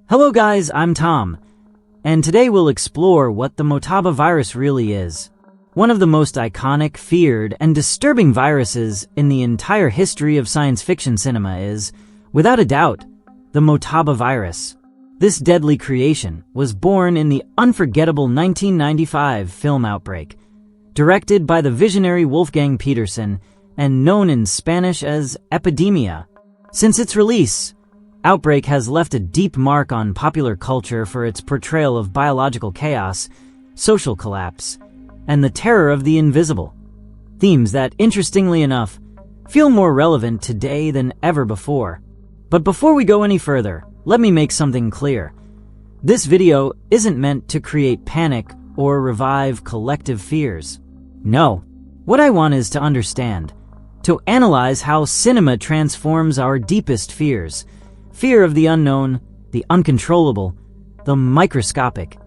Hello guys, I'm Tom, and today we'll explore what the Motaba virus really is. One of the most iconic, feared, and disturbing viruses in the entire history of science fiction cinema is, without a doubt, the Motaba virus. This deadly creation was born in the unforgettable 1995 film Outbreak, directed by the visionary Wolfgang Petersen and known in Spanish as Epidemia. Since its release, Outbreak has left a deep mark on popular culture for its portrayal of biological chaos, social collapse, and the terror of the invisible. Themes that, interestingly enough, feel more relevant today than ever before. But before we go any further, let me make something clear. This video isn't meant to create panic or revive collective fears. No, what I want is to understand, to analyze how cinema transforms our deepest fears. Fear of the unknown, the uncontrollable, the microscopic,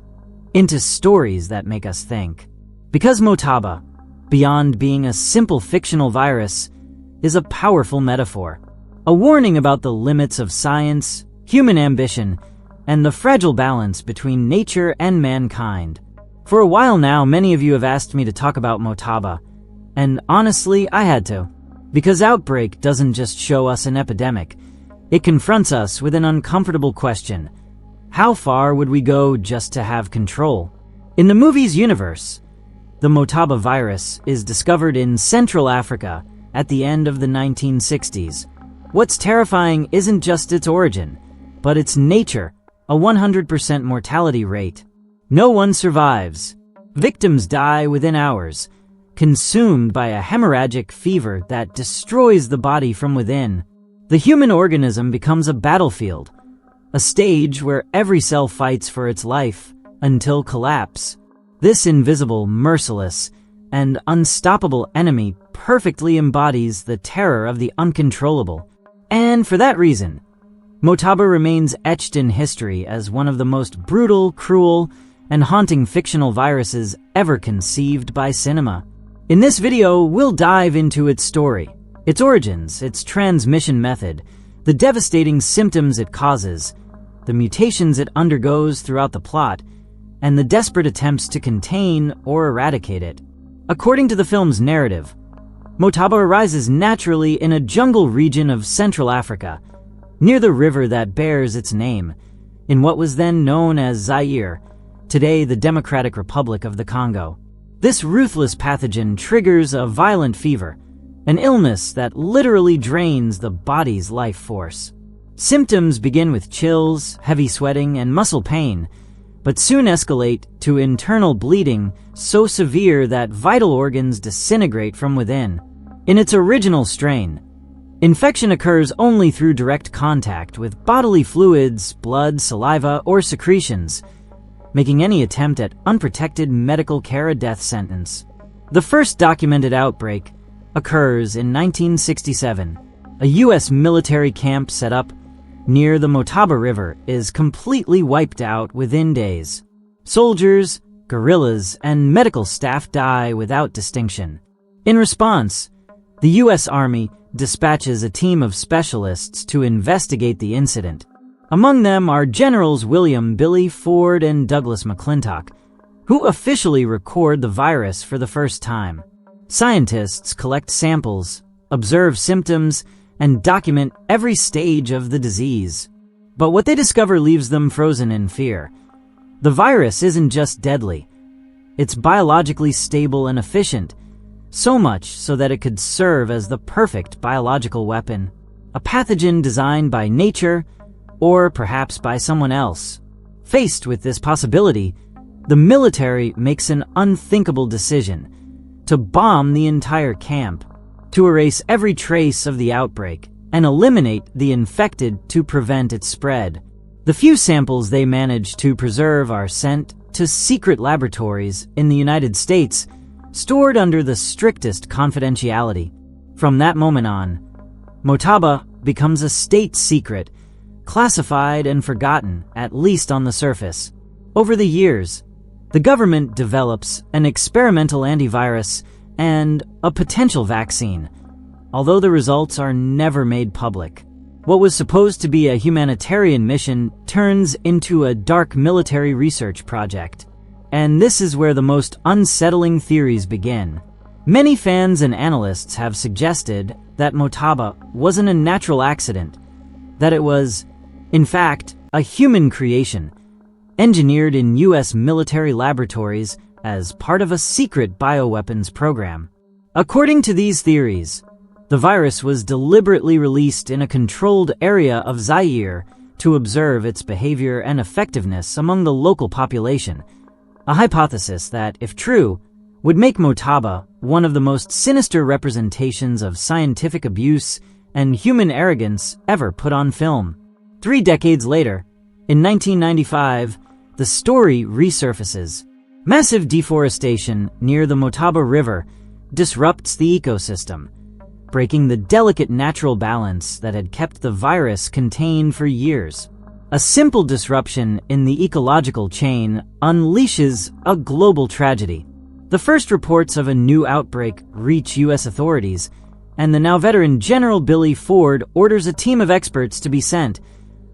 into stories that make us think. Because Motaba, beyond being a simple fictional virus, is a powerful metaphor. A warning about the limits of science, human ambition, and the fragile balance between nature and mankind. For a while now, many of you have asked me to talk about Motaba, and honestly, I had to. Because Outbreak doesn't just show us an epidemic, it confronts us with an uncomfortable question. How far would we go just to have control? In the movie's universe, the Motaba virus is discovered in Central Africa at the end of the 1960s. What's terrifying isn't just its origin, but its nature, a 100% mortality rate. No one survives. Victims die within hours, consumed by a hemorrhagic fever that destroys the body from within. The human organism becomes a battlefield, a stage where every cell fights for its life until collapse. This invisible, merciless, and unstoppable enemy perfectly embodies the terror of the uncontrollable. And for that reason, Motaba remains etched in history as one of the most brutal, cruel, and haunting fictional viruses ever conceived by cinema. In this video, we'll dive into its story, its origins, its transmission method, the devastating symptoms it causes, the mutations it undergoes throughout the plot, and the desperate attempts to contain or eradicate it. According to the film's narrative, Motaba arises naturally in a jungle region of Central Africa, near the river that bears its name, in what was then known as Zaire, today the Democratic Republic of the Congo. This ruthless pathogen triggers a violent fever, an illness that literally drains the body's life force. Symptoms begin with chills, heavy sweating, and muscle pain, but soon escalate to internal bleeding so severe that vital organs disintegrate from within. In its original strain, infection occurs only through direct contact with bodily fluids, blood, saliva, or secretions, making any attempt at unprotected medical care a death sentence. The first documented outbreak occurs in 1967. A U.S. military camp set up near the Motaba River is completely wiped out within days. Soldiers, guerrillas, and medical staff die without distinction. In response, the U.S. Army dispatches a team of specialists to investigate the incident. Among them are Generals William Billy Ford and Douglas McClintock, who officially record the virus for the first time. Scientists collect samples, observe symptoms, and document every stage of the disease. But what they discover leaves them frozen in fear. The virus isn't just deadly. It's biologically stable and efficient, so much so that it could serve as the perfect biological weapon. A pathogen designed by nature, or perhaps by someone else. Faced with this possibility, the military makes an unthinkable decision: to bomb the entire camp, to erase every trace of the outbreak, and eliminate the infected to prevent its spread. The few samples they manage to preserve are sent to secret laboratories in the United States, stored under the strictest confidentiality. From that moment on, Motaba becomes a state secret, classified and forgotten, at least on the surface. Over the years, the government develops an experimental antivirus and a potential vaccine, although the results are never made public. What was supposed to be a humanitarian mission turns into a dark military research project. And this is where the most unsettling theories begin. Many fans and analysts have suggested that Motaba wasn't a natural accident, that it was, in fact, a human creation, engineered in US military laboratories as part of a secret bioweapons program. According to these theories, the virus was deliberately released in a controlled area of Zaire to observe its behavior and effectiveness among the local population, a hypothesis that, if true, would make Motaba one of the most sinister representations of scientific abuse and human arrogance ever put on film. 3 decades later, in 1995, the story resurfaces. Massive deforestation near the Motaba River disrupts the ecosystem, breaking the delicate natural balance that had kept the virus contained for years. A simple disruption in the ecological chain unleashes a global tragedy. The first reports of a new outbreak reach U.S. authorities, and the now veteran General Billy Ford orders a team of experts to be sent,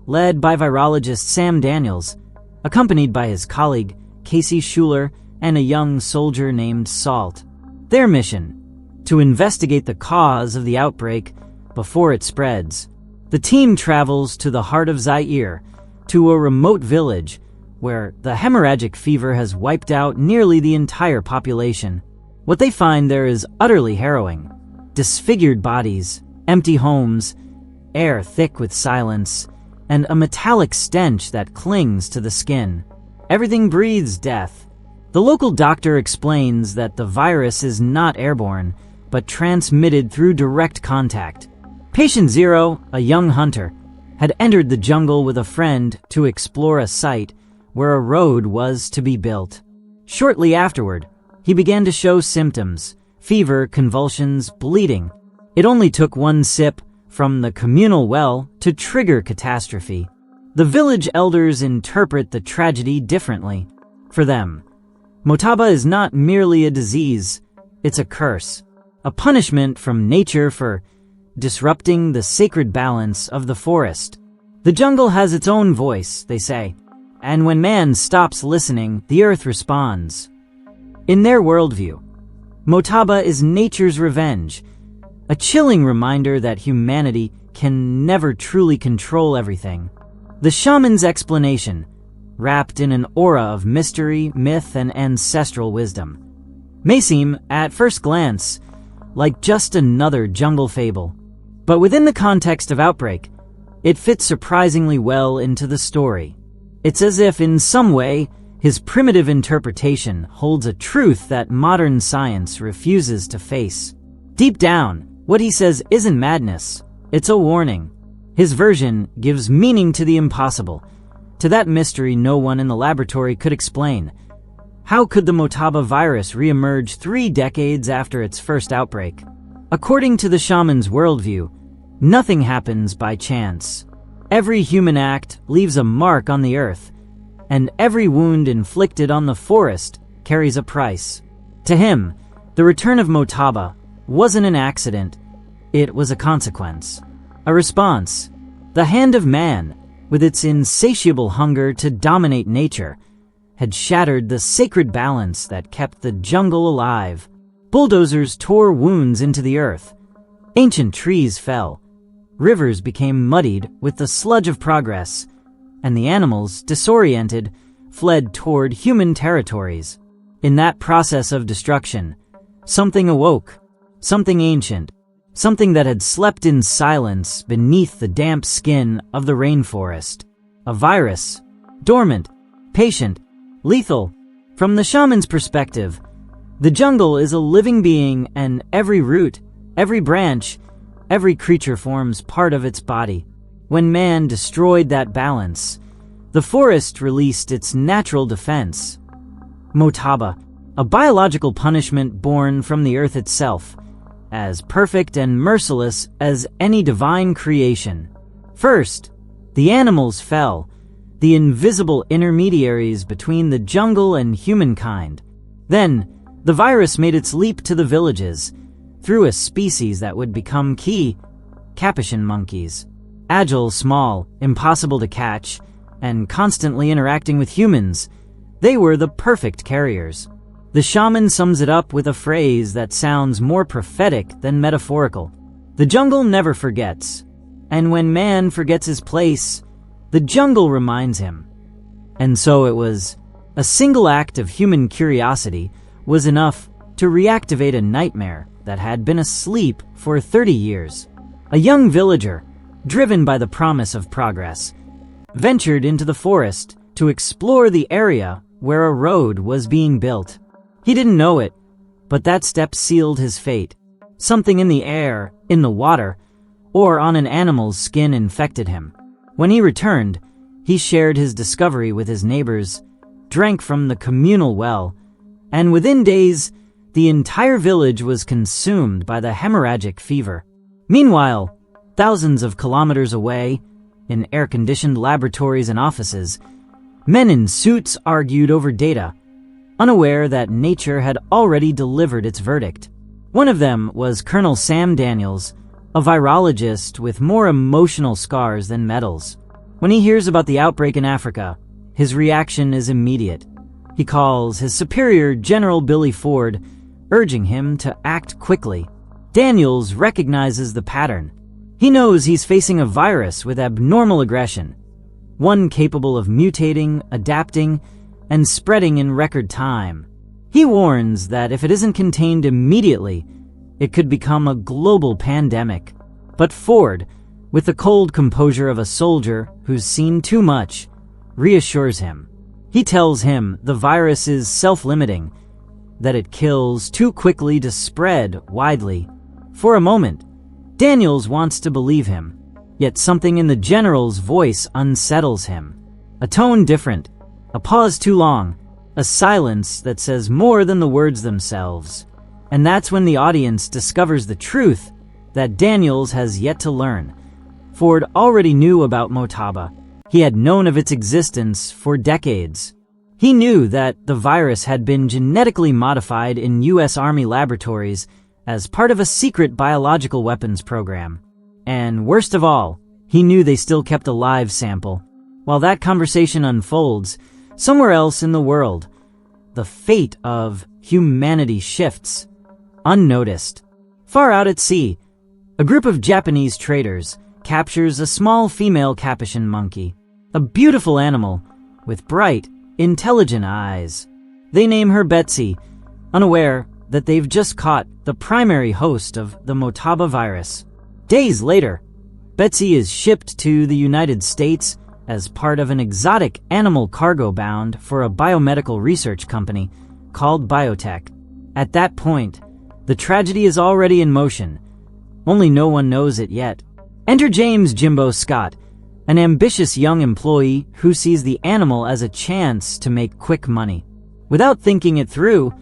led by virologist Sam Daniels, accompanied by his colleague Casey Schuler and a young soldier named Salt. Their mission: to investigate the cause of the outbreak before it spreads. The team travels to the heart of Zaire, to a remote village where the hemorrhagic fever has wiped out nearly the entire population. What they find there is utterly harrowing. Disfigured bodies, empty homes, air thick with silence, and a metallic stench that clings to the skin. Everything breathes death. The local doctor explains that the virus is not airborne, but transmitted through direct contact. Patient Zero, a young hunter, had entered the jungle with a friend to explore a site where a road was to be built. Shortly afterward, he began to show symptoms: fever, convulsions, bleeding. It only took one sip from the communal well to trigger catastrophe. The village elders interpret the tragedy differently. For them, Motaba is not merely a disease, it's a curse, a punishment from nature for disrupting the sacred balance of the forest. The jungle has its own voice, they say, and when man stops listening, the earth responds. In their worldview, Motaba is nature's revenge, a chilling reminder that humanity can never truly control everything. The shaman's explanation, wrapped in an aura of mystery, myth, and ancestral wisdom, may seem, at first glance, like just another jungle fable. But within the context of Outbreak, it fits surprisingly well into the story. It's as if, in some way, his primitive interpretation holds a truth that modern science refuses to face. Deep down, what he says isn't madness, it's a warning. His version gives meaning to the impossible, to that mystery no one in the laboratory could explain. How could the Motaba virus reemerge 3 decades after its first outbreak? According to the shaman's worldview, nothing happens by chance. Every human act leaves a mark on the earth, and every wound inflicted on the forest carries a price. To him, the return of Motaba wasn't an accident, it was a consequence. A response. The hand of man, with its insatiable hunger to dominate nature, had shattered the sacred balance that kept the jungle alive. Bulldozers tore wounds into the earth. Ancient trees fell. Rivers became muddied with the sludge of progress, and the animals, disoriented, fled toward human territories. In that process of destruction, something awoke, something ancient, something that had slept in silence beneath the damp skin of the rainforest. A virus, dormant, patient, lethal. From the shaman's perspective, the jungle is a living being, and every root, every branch, every creature forms part of its body. When man destroyed that balance, the forest released its natural defense. Motaba, a biological punishment born from the earth itself, as perfect and merciless as any divine creation. First, the animals fell, the invisible intermediaries between the jungle and humankind. Then, the virus made its leap to the villages, through a species that would become key: Capuchin monkeys. Agile, small, impossible to catch, and constantly interacting with humans, they were the perfect carriers. The shaman sums it up with a phrase that sounds more prophetic than metaphorical. The jungle never forgets, and when man forgets his place, the jungle reminds him. And so it was. A single act of human curiosity was enough to reactivate a nightmare that had been asleep for 30 years. A young villager, driven by the promise of progress, ventured into the forest to explore the area where a road was being built. He didn't know it, but that step sealed his fate. Something in the air, in the water, or on an animal's skin infected him. When he returned, he shared his discovery with his neighbors, drank from the communal well, and within days, the entire village was consumed by the hemorrhagic fever. Meanwhile, thousands of kilometers away, in air-conditioned laboratories and offices, men in suits argued over data, unaware that nature had already delivered its verdict. One of them was Colonel Sam Daniels, a virologist with more emotional scars than medals. When he hears about the outbreak in Africa, his reaction is immediate. He calls his superior, General Billy Ford, urging him to act quickly. Daniels recognizes the pattern. He knows he's facing a virus with abnormal aggression, one capable of mutating, adapting, and spreading in record time. He warns that if it isn't contained immediately, it could become a global pandemic. But Ford, with the cold composure of a soldier who's seen too much, reassures him. He tells him the virus is self-limiting, that it kills too quickly to spread widely. For a moment, Daniels wants to believe him, yet something in the general's voice unsettles him. A tone different, a pause too long, a silence that says more than the words themselves. And that's when the audience discovers the truth that Daniels has yet to learn. Ford already knew about Motaba. He had known of its existence for decades. He knew that the virus had been genetically modified in U.S. Army laboratories as part of a secret biological weapons program. And worst of all, he knew they still kept a live sample. While that conversation unfolds, somewhere else in the world, the fate of humanity shifts, unnoticed. Far out at sea, a group of Japanese traders captures a small female capuchin monkey, a beautiful animal with bright, intelligent eyes. They name her Betsy, unaware that they've just caught the primary host of the Motaba virus. Days later, Betsy is shipped to the United States as part of an exotic animal cargo bound for a biomedical research company called Biotech. At that point, the tragedy is already in motion. Only no one knows it yet. Enter James Jimbo Scott, an ambitious young employee who sees the animal as a chance to make quick money. Without thinking it through,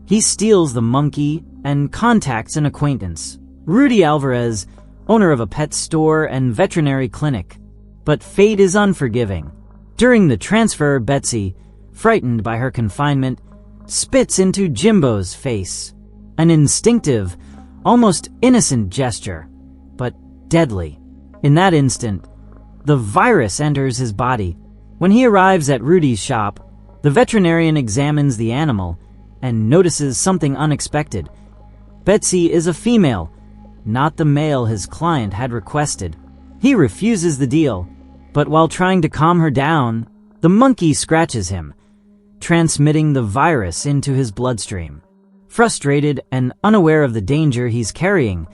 he steals the monkey and contacts an acquaintance, Rudy Alvarez, owner of a pet store and veterinary clinic. But fate is unforgiving. During the transfer, Betsy, frightened by her confinement, spits into Jimbo's face. An instinctive, almost innocent gesture, but deadly. In that instant, the virus enters his body. When he arrives at Rudy's shop, the veterinarian examines the animal and notices something unexpected. Betsy is a female, not the male his client had requested. He refuses the deal, but while trying to calm her down, the monkey scratches him, transmitting the virus into his bloodstream. Frustrated and unaware of the danger he's carrying,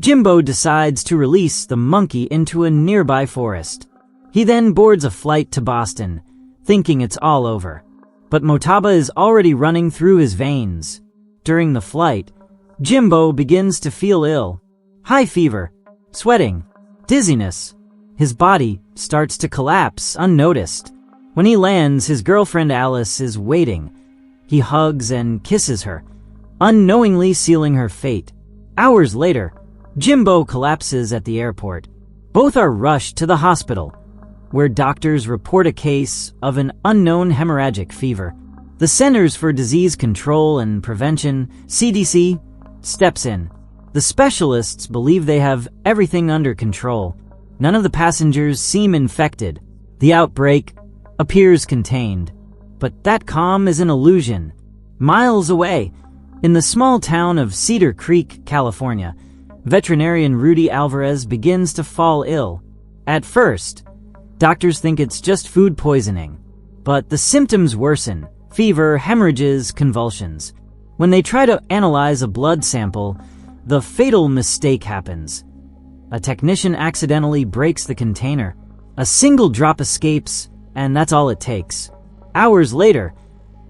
Jimbo decides to release the monkey into a nearby forest. He then boards a flight to Boston, thinking it's all over. But Motaba is already running through his veins. During the flight, Jimbo begins to feel ill. High fever, sweating, dizziness. His body starts to collapse unnoticed. When he lands, his girlfriend Alice is waiting. He hugs and kisses her, unknowingly sealing her fate. Hours later, Jimbo collapses at the airport. Both are rushed to the hospital, where doctors report a case of an unknown hemorrhagic fever. The Centers for Disease Control and Prevention, CDC, steps in. The specialists believe they have everything under control. None of the passengers seem infected. The outbreak appears contained. But that calm is an illusion. Miles away, in the small town of Cedar Creek, California, veterinarian Rudy Alvarez begins to fall ill. At first, doctors think it's just food poisoning. But the symptoms worsen: fever, hemorrhages, convulsions. When they try to analyze a blood sample, the fatal mistake happens. A technician accidentally breaks the container. A single drop escapes, and that's all it takes. Hours later,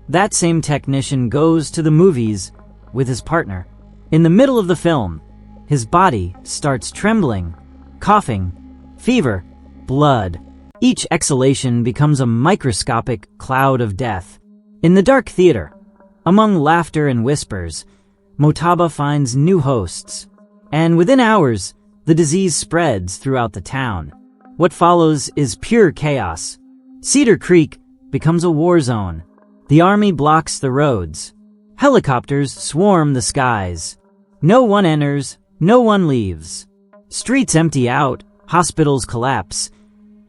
that same technician goes to the movies with his partner. In the middle of the film, his body starts trembling, coughing, fever, blood. Each exhalation becomes a microscopic cloud of death. In the dark theater, among laughter and whispers, Motaba finds new hosts. And within hours, the disease spreads throughout the town. What follows is pure chaos. Cedar Creek becomes a war zone. The army blocks the roads. Helicopters swarm the skies. No one enters, no one leaves. Streets empty out, hospitals collapse,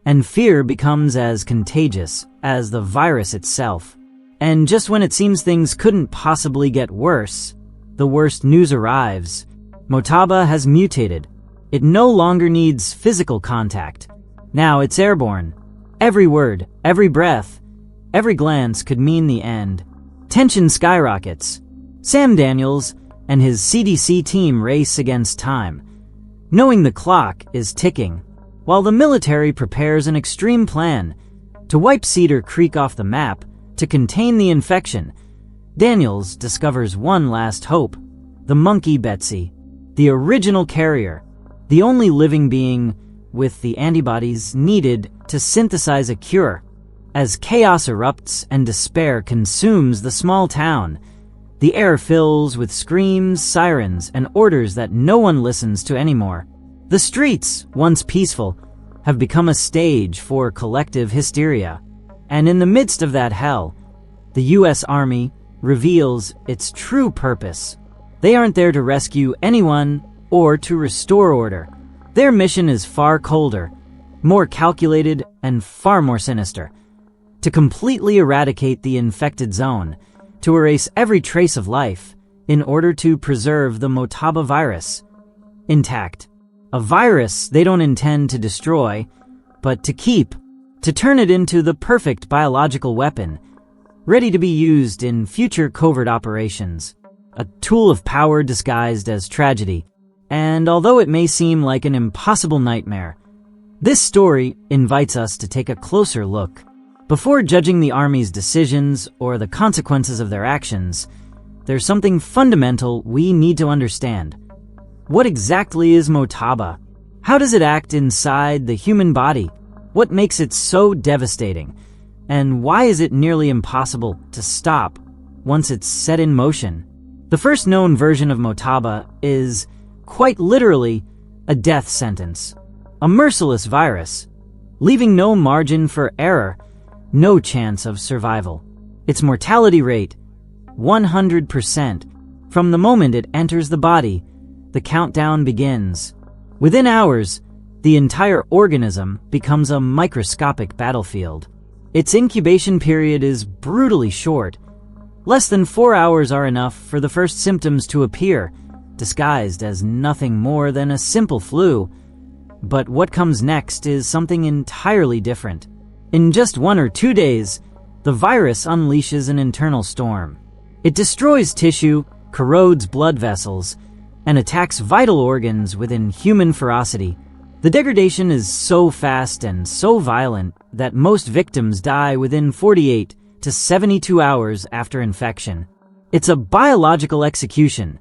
and fear becomes as contagious as the virus itself. And just when it seems things couldn't possibly get worse, the worst news arrives. Motaba has mutated. It no longer needs physical contact. Now it's airborne. Every word, every breath, every glance could mean the end. Tension skyrockets. Sam Daniels and his CDC team race against time, knowing the clock is ticking, while the military prepares an extreme plan to wipe Cedar Creek off the map to contain the infection. Daniels discovers one last hope: the monkey Betsy, the original carrier, the only living being with the antibodies needed to synthesize a cure. As chaos erupts and despair consumes the small town, the air fills with screams, sirens, and orders that no one listens to anymore. The streets, once peaceful, have become a stage for collective hysteria. And in the midst of that hell, the U.S. Army reveals its true purpose. They aren't there to rescue anyone or to restore order. Their mission is far colder, more calculated, and far more sinister: to completely eradicate the infected zone, to erase every trace of life, in order to preserve the Motaba virus intact. A virus they don't intend to destroy, but to keep, to turn it into the perfect biological weapon, ready to be used in future covert operations. A tool of power disguised as tragedy. And although it may seem like an impossible nightmare, this story invites us to take a closer look. Before judging the Army's decisions or the consequences of their actions, there's something fundamental we need to understand. What exactly is Motaba? How does it act inside the human body? What makes it so devastating? And why is it nearly impossible to stop once it's set in motion? The first known version of Motaba is, quite literally, a death sentence. A merciless virus, leaving no margin for error, no chance of survival. Its mortality rate, 100%. From the moment it enters the body, the countdown begins. Within hours, the entire organism becomes a microscopic battlefield. Its incubation period is brutally short. Less than 4 hours are enough for the first symptoms to appear, disguised as nothing more than a simple flu. But what comes next is something entirely different. In just 1 or 2 days, the virus unleashes an internal storm. It destroys tissue, corrodes blood vessels, and attacks vital organs with inhuman ferocity. The degradation is so fast and so violent that most victims die within 48 to 72 hours after infection. It's a biological execution,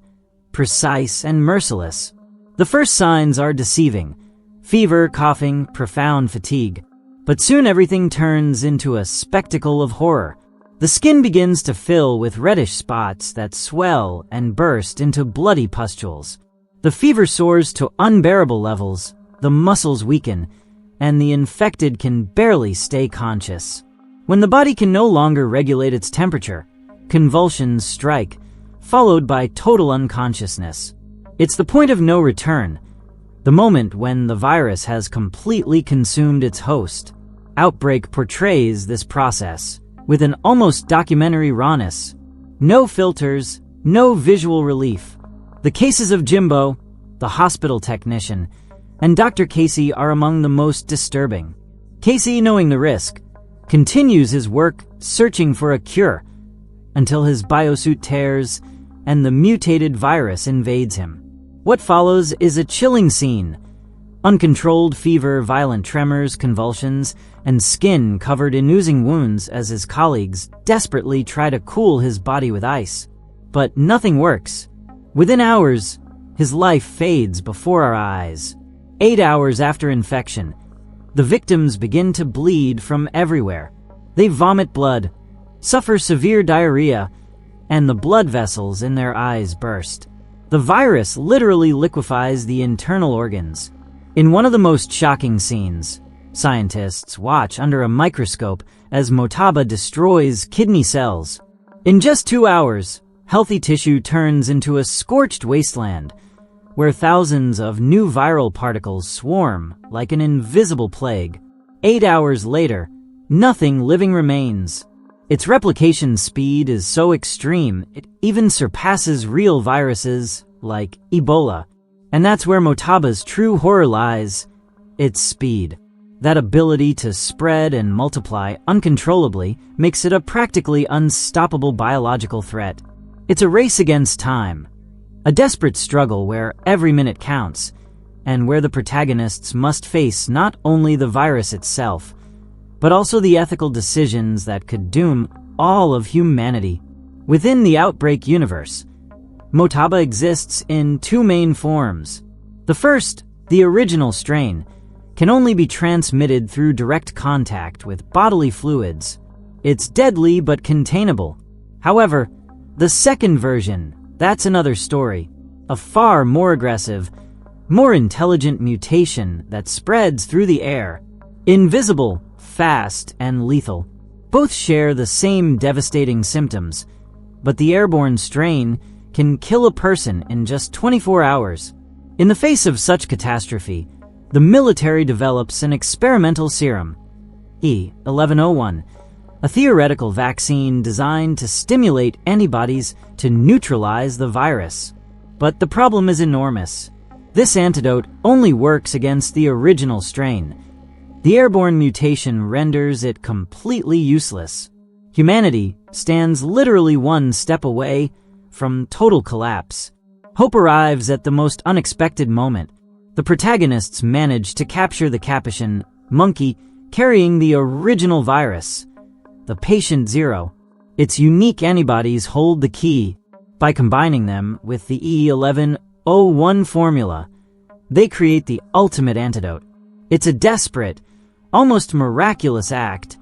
precise and merciless. The first signs are deceiving: fever, coughing, profound fatigue. But soon everything turns into a spectacle of horror. The skin begins to fill with reddish spots that swell and burst into bloody pustules. The fever soars to unbearable levels, the muscles weaken, and the infected can barely stay conscious. When the body can no longer regulate its temperature, convulsions strike, followed by total unconsciousness. It's the point of no return. the moment when the virus has completely consumed its host. Outbreak portrays this process with an almost documentary rawness. No filters, no visual relief. The cases of Jimbo, the hospital technician, and Dr. Casey are among the most disturbing. Casey, knowing the risk, continues his work searching for a cure until his biosuit tears and the mutated virus invades him. What follows is a chilling scene. Uncontrolled fever, violent tremors, convulsions, and skin covered in oozing wounds as his colleagues desperately try to cool his body with ice. But nothing works. Within hours, his life fades before our eyes. 8 hours after infection, the victims begin to bleed from everywhere. They vomit blood, suffer severe diarrhea, and the blood vessels in their eyes burst. The virus literally liquefies the internal organs. In one of the most shocking scenes, scientists watch under a microscope as Motaba destroys kidney cells. In just 2 hours, healthy tissue turns into a scorched wasteland, where thousands of new viral particles swarm like an invisible plague. 8 hours later, nothing living remains. Its replication speed is so extreme, it even surpasses real viruses like Ebola. And that's where Motaba's true horror lies, its speed. That ability to spread and multiply uncontrollably makes it a practically unstoppable biological threat. It's a race against time, a desperate struggle where every minute counts, and where the protagonists must face not only the virus itself, but also the ethical decisions that could doom all of humanity. Within the Outbreak universe, Motaba exists in 2 main forms. The first, the original strain, can only be transmitted through direct contact with bodily fluids. It's deadly but containable. However, the second version, that's another story. A far more aggressive, more intelligent mutation that spreads through the air. Invisible, fast, and lethal. Both share the same devastating symptoms, but the airborne strain can kill a person in just 24 hours. In the face of such catastrophe, the military develops an experimental serum, E1101, a theoretical vaccine designed to stimulate antibodies to neutralize the virus. But the problem is enormous. This antidote only works against the original strain. The airborne mutation renders it completely useless. Humanity stands literally one step away from total collapse. Hope arrives at the most unexpected moment. The protagonists manage to capture the Capuchin monkey carrying the original virus, the patient zero. Its unique antibodies hold the key. By combining them with the E1101 formula, they create the ultimate antidote. It's a desperate, almost miraculous act,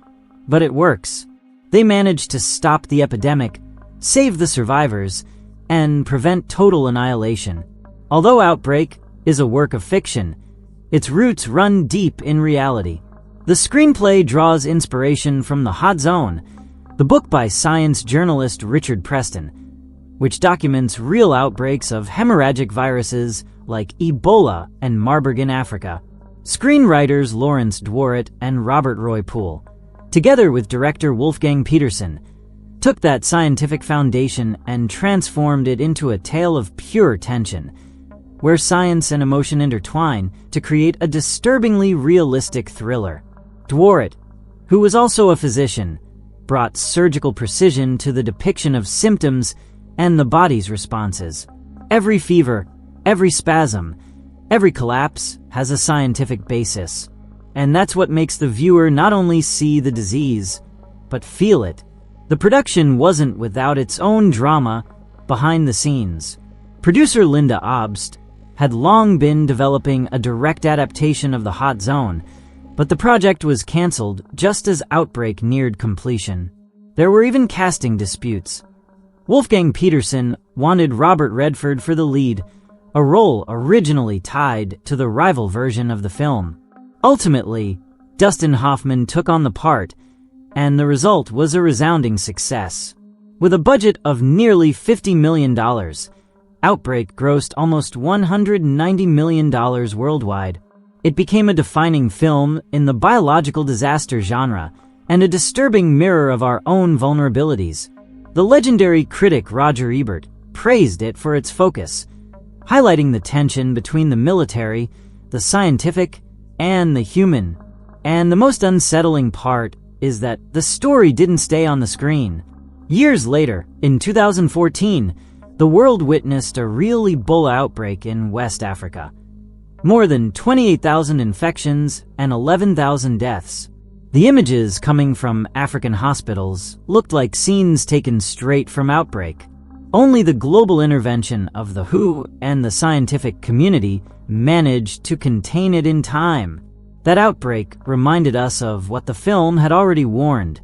but it works. They manage to stop the epidemic, save the survivors, and prevent total annihilation. Although Outbreak is a work of fiction, its roots run deep in reality. The screenplay draws inspiration from The Hot Zone, the book by science journalist Richard Preston, which documents real outbreaks of hemorrhagic viruses like Ebola and Marburg in Africa. Screenwriters Lawrence Dworet and Robert Roy Poole, together with director Wolfgang Petersen, took that scientific foundation and transformed it into a tale of pure tension, where science and emotion intertwine to create a disturbingly realistic thriller. Dworet, who was also a physician, brought surgical precision to the depiction of symptoms and the body's responses. Every fever, every spasm, every collapse has a scientific basis. And that's what makes the viewer not only see the disease, but feel it. The production wasn't without its own drama behind the scenes. Producer Linda Obst had long been developing a direct adaptation of The Hot Zone, but the project was canceled just as Outbreak neared completion. There were even casting disputes. Wolfgang Petersen wanted Robert Redford for the lead, a role originally tied to the rival version of the film. Ultimately, Dustin Hoffman took on the part, and the result was a resounding success. With a budget of nearly $50 million, Outbreak grossed almost $190 million worldwide. It became a defining film in the biological disaster genre and a disturbing mirror of our own vulnerabilities. The legendary critic Roger Ebert praised it for its focus, highlighting the tension between the military, the scientific, and the human. And the most unsettling part is that the story didn't stay on the screen. Years later, in 2014, the world witnessed a real Ebola outbreak in West Africa. More than 28,000 infections and 11,000 deaths. The images coming from African hospitals looked like scenes taken straight from Outbreak. Only the global intervention of the WHO and the scientific community managed to contain it in time. That outbreak reminded us of what the film had already warned,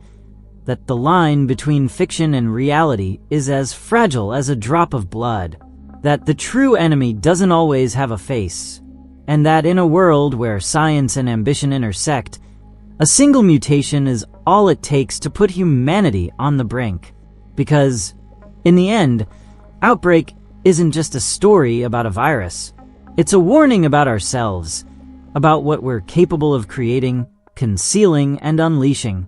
that the line between fiction and reality is as fragile as a drop of blood, that the true enemy doesn't always have a face, and that in a world where science and ambition intersect, a single mutation is all it takes to put humanity on the brink. Because, in the end, Outbreak isn't just a story about a virus. It's a warning about ourselves, about what we're capable of creating, concealing, and unleashing.